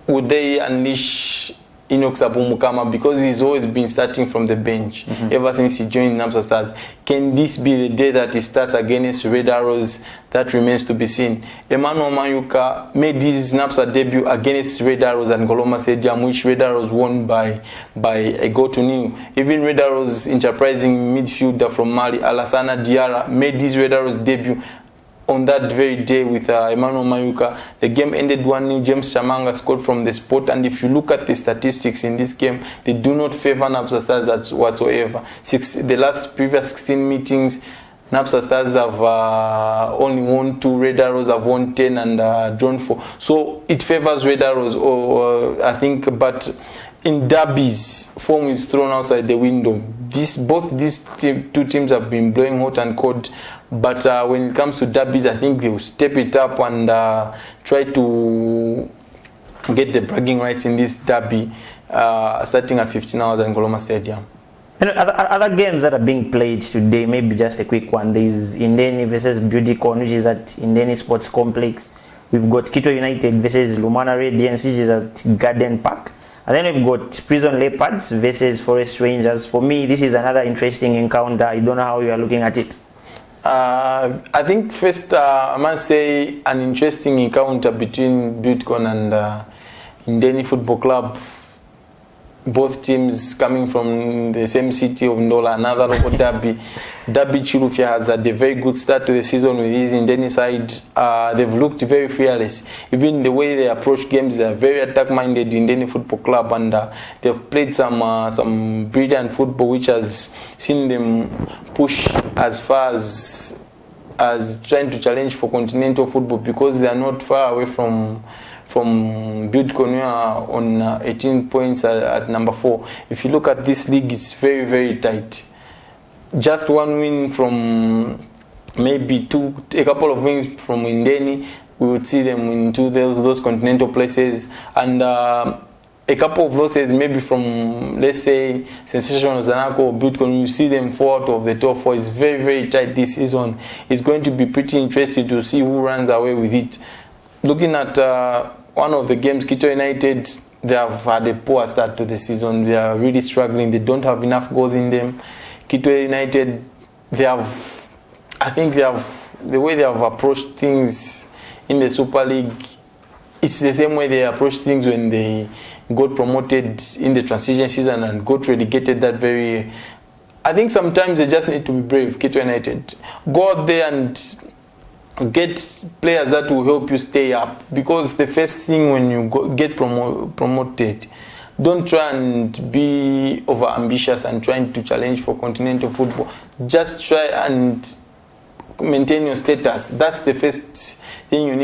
would they unleash Enoch Sabumukama, because he's always been starting from the bench ever since he joined NAPSA Stars? Can this be the day that he starts against Red Arrows? That remains to be seen. Emmanuel Mayuka made his NAPSA debut against Red Arrows at Ngoloma Stadium, which Red Arrows won by a goal to nil. Even Red Arrows enterprising midfielder from Mali, Alassana Diarra, made his Red Arrows debut on that very day with Emmanuel Mayuka. The game ended 1-0. James Chamanga scored from the spot, and if you look at the statistics in this game, they do not favor NAPSA Stars whatsoever. The previous 16 meetings, NAPSA Stars have only won 2, Red Arrows have won 10 and drawn 4. So it favors Red Arrows, I think, but in derbies, form is thrown outside the window. Both these two teams have been blowing hot and cold, but when it comes to derbies, I think they will step it up and try to get the bragging rights in this derby, starting at 15 hours at Ngoloma Stadium. And other games that are being played today, maybe just a quick one. There's Indeni versus Beautycon, which is at Indeni Sports Complex. We've got Quito United versus Lumana Radiance, which is at Garden Park. And then we've got Prison Leopards versus Forest Rangers. For me, this is another interesting encounter. I don't know how you are looking at it. I think first, I must say, an interesting encounter between Beautycon and Indeni Football Club. Both teams coming from the same city of Ndola, another local derby. Derby Chilufya has had a very good start to the season with his Indeni side. They've looked very fearless. Even the way they approach games, they are very attack-minded in Indeni Football Club, and they've played some brilliant football, which has seen them push as far as trying to challenge for continental football, because they are not far away from Beautycon on 18 points at number 4. If you look at this league, it's very, very tight. Just one win from maybe a couple of wins from Indeni, we would see them into those continental places, and a couple of losses maybe from, let's say, Sensational Zanaco or Beautycon, you see them fall out of the top 4. It's very, very tight this season. It's going to be pretty interesting to see who runs away with it. Looking at one of the games, Quito United, they have had a poor start to the season. They are really struggling. They don't have enough goals in them. Quito United, I think the way they have approached things in the Super League, it's the same way they approached things when they got promoted in the transition season and got relegated that very I think sometimes they just need to be brave. Keto United, go out there and get players that will help you stay up, because the first thing when you get promoted, don't try and be over ambitious and trying to challenge for continental football. Just try and maintain your status. That's the first thing you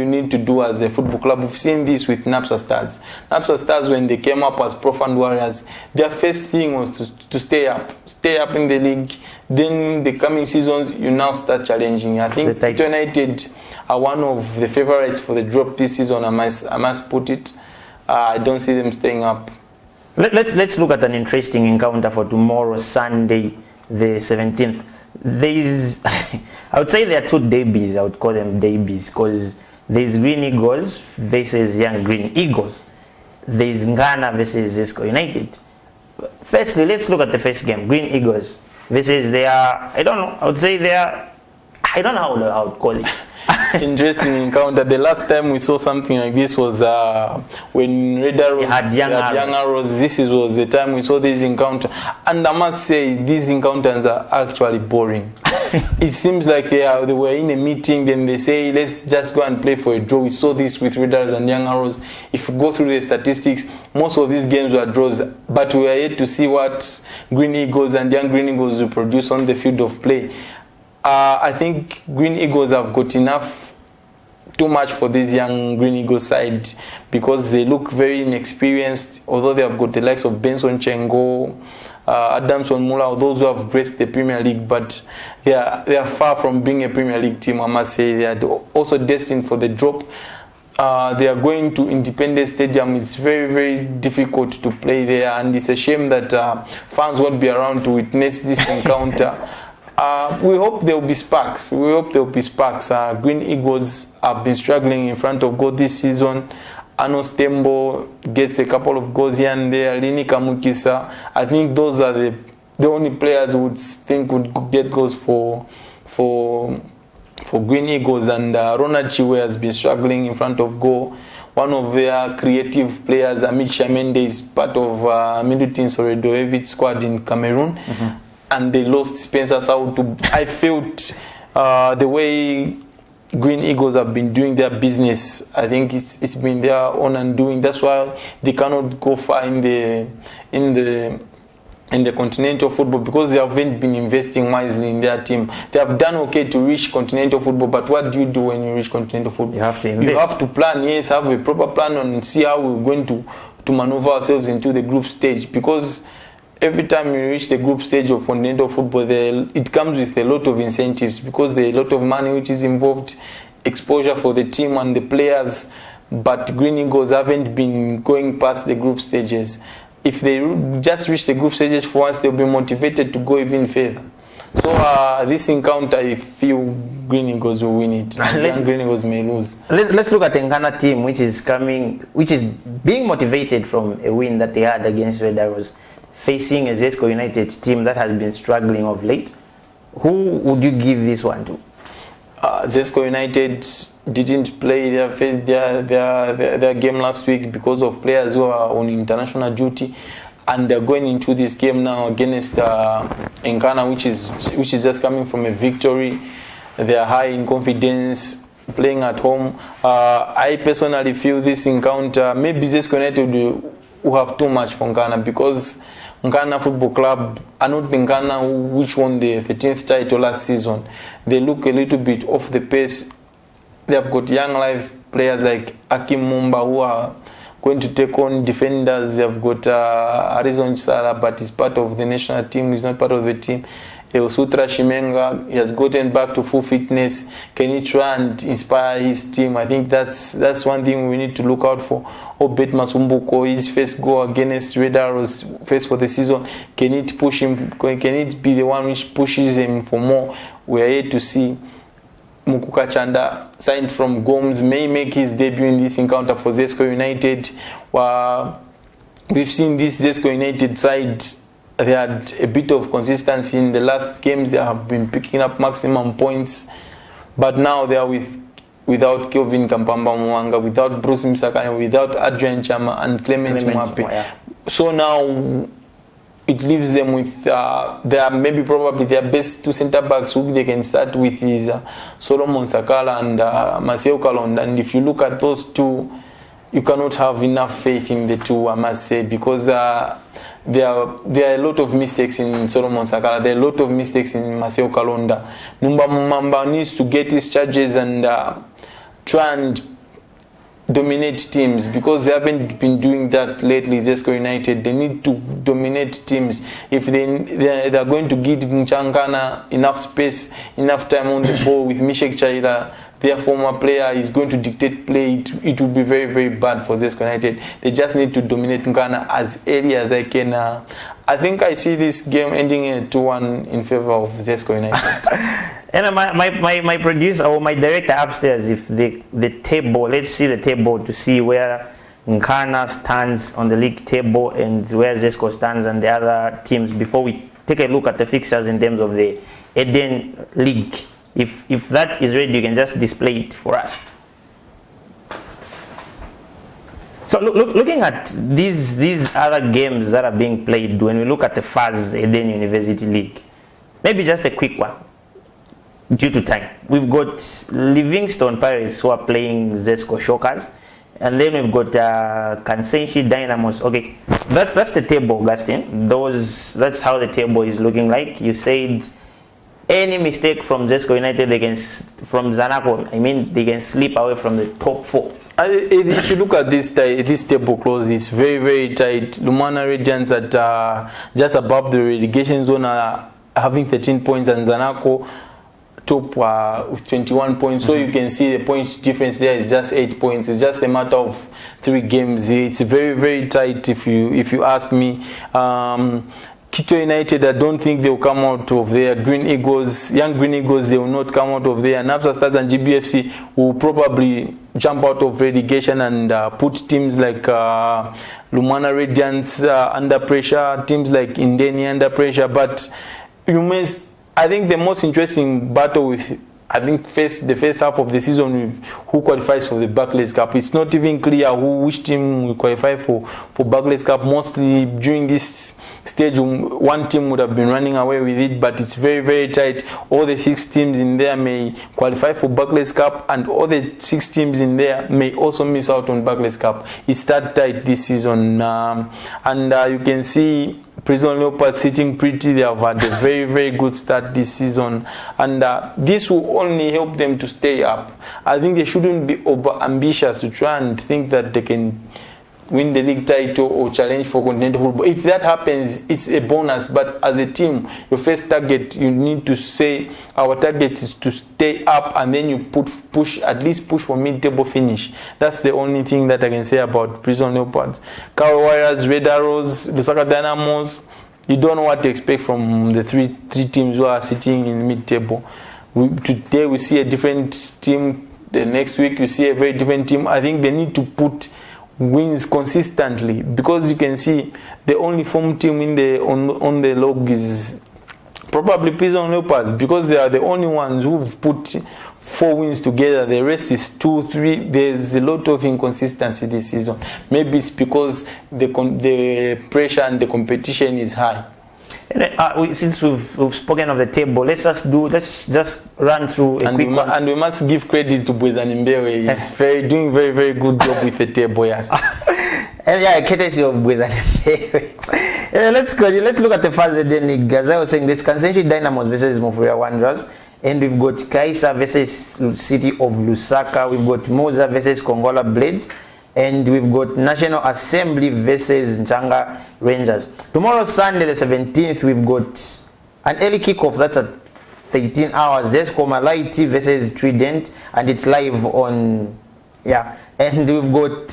need to do as a football club. We've seen this with Napsa Stars. Napsa Stars, when they came up as Profound Warriors, their first thing was to stay up in the league. Then the coming seasons, you now start challenging. I think United are one of the favorites for the drop this season. I must put it. I don't see them staying up. Let's look at an interesting encounter for tomorrow, Sunday, the 17th. I would say there are two debuts. I would call them debuts, because there's Green Eagles versus Young Green Eagles. There's Ghana versus Zesco United. Firstly, let's look at the first game. Green Eagles versus I don't know. I would say I don't know how I would call it. Interesting encounter. The last time we saw something like this was when Red Arrows had Young Arrows. This was the time we saw this encounter, and I must say these encounters are actually boring. It seems like they were in a meeting, then they say let's just go and play for a draw. We saw this with Red Arrows and Young Arrows. If you go through the statistics, most of these games were draws, but we are yet to see what Green Eagles and Young Green Eagles will produce on the field of play. I think Green Eagles have got too much for this Young Green Eagles side, because they look very inexperienced, although they have got the likes of Benson Chengo, Adamson Mula, those who have graced the Premier League, but they are far from being a Premier League team, I must say. They are also destined for the drop. They are going to Independence Stadium. It's very, very difficult to play there, and it's a shame that fans won't be around to witness this encounter. We hope there will be sparks. Green Eagles have been struggling in front of goal this season. Anos Tembo gets a couple of goals here and there. Lini Kamukisa. I think those are the only players who would think would get goals for Green Eagles. And Ronald Chiwe has been struggling in front of goal. One of their creative players, Amit Shamende, is part of Middleton Soredoevich squad in Cameroon. Mm-hmm. And they lost Spencer Sautu. I felt the way Green Eagles have been doing their business, I think it's been their own undoing. That's why they cannot go far in the continental football, because they haven't been investing wisely in their team. They have done okay to reach continental football, but what do you do when you reach continental football? You have to invest. You have to plan, yes, have a proper plan and see how we're going to maneuver ourselves into the group stage, because every time you reach the group stage of continental football, it comes with a lot of incentives, because there is a lot of money which is involved, exposure for the team and the players. But Green Eagles haven't been going past the group stages. If they just reach the group stages for once, they'll be motivated to go even further. So this encounter, I feel Green Eagles will win it. And Green Eagles may lose. Let's look at the Ghana team, which is being motivated from a win that they had against Red Arrows, facing a Zesco United team that has been struggling of late. Who would you give this one to? Zesco United didn't play their game last week because of players who are on international duty, and they're going into this game now against Nkana, which is just coming from a victory. They are high in confidence, playing at home. I personally feel this encounter, maybe Zesco United will have too much for Nkana, because Nkana Football Club are not the Nkana which won the 13th title last season. They look a little bit off the pace. They have got young live players like Akim Mumba who are going to take on defenders. They have got Arizon Chisara, but he's part of the national team. He's not part of the team. Sutra Shimenga, he has gotten back to full fitness. Can he try and inspire his team? I think that's one thing we need to look out for. Obet Masumbuko, his first goal against Red Arrows, first for the season. Can it push him? Can it be the one which pushes him for more? We are here to see. Mukuka Chanda, signed from Gomes, may make his debut in this encounter for Zesco United. We've seen this Zesco United side. They had a bit of consistency in the last games. They have been picking up maximum points, but now they are without Kelvin Kampamba Mwanga, without Bruce Msakane, without Adrian Chama and Clement Mwape. Yeah. So now it leaves them with maybe probably their best two centre backs who they can start with is Solomon Sakala and Maseo Kalonda. And if you look at those two, you cannot have enough faith in the two, I must say, because there are a lot of mistakes in Solomon Sakala. There are a lot of mistakes in Maseo Kalonda. Numba Mumamba needs to get his charges and try and dominate teams, because they haven't been doing that lately. Zesco United, they need to dominate teams. If they're going to give Nchankana enough space, enough time on the ball with Mishek Chaila, their former player, is going to dictate play, it will be very, very bad for Zesco United. They just need to dominate Nkana as early as I can. I think I see this game ending in 2-1 in favor of Zesco United. And my producer or my director upstairs, if the table, let's see the table to see where Nkana stands on the league table and where Zesco stands and the other teams before we take a look at the fixtures in terms of the Eden League. If that is ready, you can just display it for us. So looking at these other games that are being played, when we look at the FAS Eden University League, maybe just a quick one due to time. We've got Livingstone Pirates who are playing Zesco Shockers, and then we've got Kansenshi Dynamos. Okay, that's the table, Augustine. That's how the table is looking like. You said any mistake from Zesco United, from Zanaco, I mean, they can slip away from the top 4. If you look at this table close, it's very, very tight. Lumana Radiants at just above the relegation zone are having 13 points, and Zanaco top with 21 points. So you can see the point difference there is just 8 points. It's just a matter of 3 games. It's very, very tight if you ask me. Quito United, I don't think they'll come out of there. Young Green Eagles, they will not come out of there. Napsa Stars and GBFC will probably jump out of relegation and put teams like Lumana Radiants under pressure, teams like Indeni under pressure. But I think the most interesting battle with, I think, the first half of the season, who qualifies for the Barclays Cup. It's not even clear which team will qualify for Barclays Cup. Mostly during this stage, one team would have been running away with it, but it's very, very tight. All the 6 teams in there may qualify for Barclays Cup, and all the 6 teams in there may also miss out on Barclays Cup. It's that tight this season, and you can see Prison Leopards sitting pretty. They have had a very, very good start this season, and this will only help them to stay up. I think they shouldn't be over ambitious to try and think that they can win the league title or challenge for continental football. If that happens, it's a bonus. But as a team, your first target, you need to say, our target is to stay up, and then you at least push for mid-table finish. That's the only thing that I can say about Prison Leopards. Cow Warriors, Red Arrows, Lusaka Dynamos, you don't know what to expect from the three teams who are sitting in mid-table. Today we see a different team. The next week you see a very different team. I think they need to put wins consistently, because you can see the only form team on the log is probably Prison Leopards, because they are the only ones who've put 4 wins together. The rest is 2, 3. There's a lot of inconsistency this season. Maybe it's because the pressure and the competition is high. Since we've spoken of the table, let's just run through a quick one. And we must give credit to Bwezanimbewe. He's doing very, very good job with the table, yes. And yeah, courtesy of Bwezanimbewe. Let's look at the first Eden League. As I was saying, this Kansenshi Dynamos versus Mofuria Wanderers, and we've got Kaisa versus City of Lusaka. We've got Moza versus Kongola Blades, and we've got National Assembly versus Nchanga Rangers. Tomorrow, Sunday the 17th, we've got an early kickoff. That's at 13 hours. Zesco Malaiti versus Trident, and it's live on, and we've got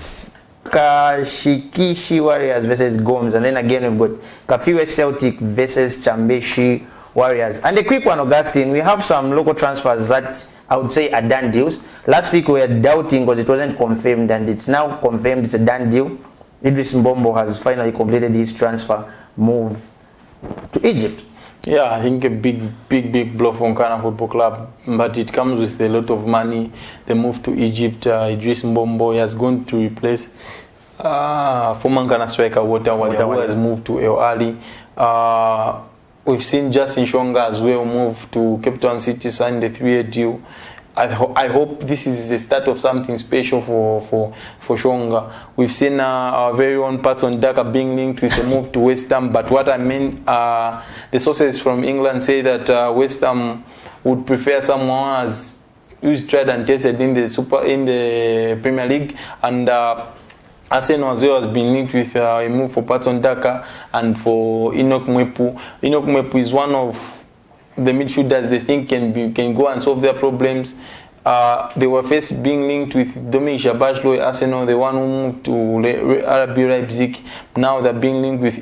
Kashikishi Warriors versus Gomes, and then again we've got Kafiwe Celtic versus Chambeshi Warriors. And a quick one, Augustine, we have some local transfers that I would say are done deals. Last week we were doubting because it wasn't confirmed, and it's now confirmed. It's a done deal. Idris Mbombo has finally completed his transfer move to Egypt. Yeah, I think a big blow for Nkana Football Club, but it comes with a lot of money. The move to Egypt, Idris Mbombo has gone to replace Former Ghana striker Walter Walia, who has moved to El Ali. We've seen Justin Shonga as well move to Cape Town City, sign the 3-year deal. I hope this is the start of something special for Shonga. We've seen our very own Patson Daka being linked with a move to West Ham, but what I mean, the sources from England say that West Ham would prefer someone who's tried and tested in the Premier League, and Arsenal as well has been linked with a move for Patson Daka and for Enoch Mwepu. Enoch Mwepu is one of the midfielders they think can go and solve their problems. They were first being linked with Dominic Shabashlo, Arsenal, the one who moved to RB Leipzig. Now they're being linked with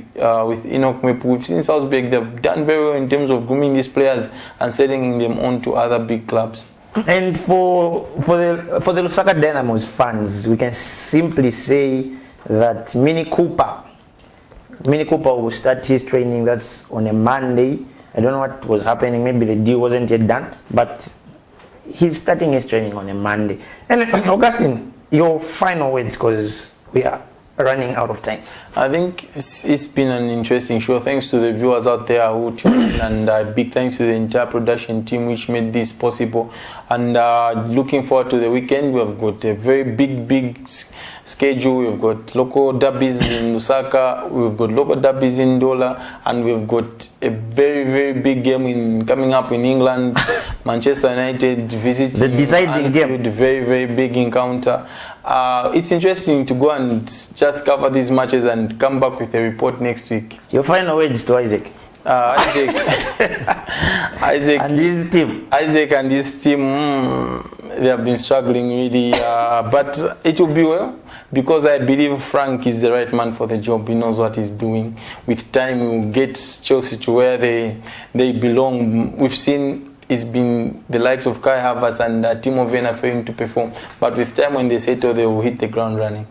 Enoch Mwepu. We've seen Salzburg, they've done very well in terms of grooming these players and selling them on to other big clubs. And for the Lusaka Dynamo's fans, we can simply say that Mini Cooper will start his training. That's on a Monday. I don't know what was happening. Maybe the deal wasn't yet done, but he's starting his training on a Monday. And Augustine, your final words, because we are running out of time. I think it's been an interesting show. Thanks to the viewers out there who tuned in, and big thanks to the entire production team which made this possible. And looking forward to the weekend. We have got a very big schedule. We've got local derbies in Lusaka, we've got local derbies in Dola, and we've got a very big game coming up in England. Manchester United visiting the deciding game. Very big encounter. It's interesting to go and just cover these matches and come back with a report next week. Your final words to Isaac. Isaac and his team. Isaac and his team, they have been struggling really, but it will be well, because I believe Frank is the right man for the job. He knows what he's doing. With time, we will get Chelsea to where they belong. We've seen it's been the likes of Kai Havertz and Timo Werner failing to perform, but with time, when they settle, they will hit the ground running.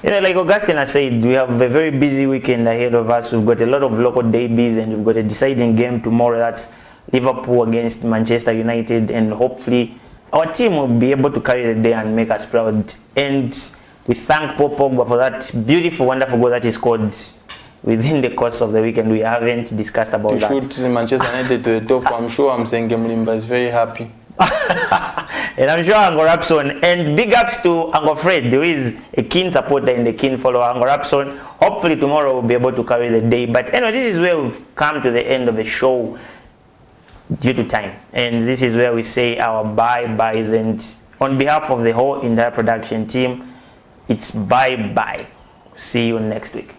You know, like Augustine has said, we have a very busy weekend ahead of us. We've got a lot of local derbies, and we've got a deciding game tomorrow. That's Liverpool against Manchester United, and hopefully our team will be able to carry the day and make us proud. And we thank Paul Pogba for that beautiful, wonderful goal that he scored within the course of the weekend. We haven't discussed about that. To shoot Manchester United to the top, I'm sure Mlimba is very happy. And I'm sure Ango Rapson, and big ups to Ango Fred, who is a keen supporter and a keen follower. Ango Rapson, hopefully tomorrow we'll be able to carry the day. But anyway, this is where we've come to the end of the show due to time, and this is where we say our bye-byes. And on behalf of the whole entire production team, it's bye-bye. See you next week.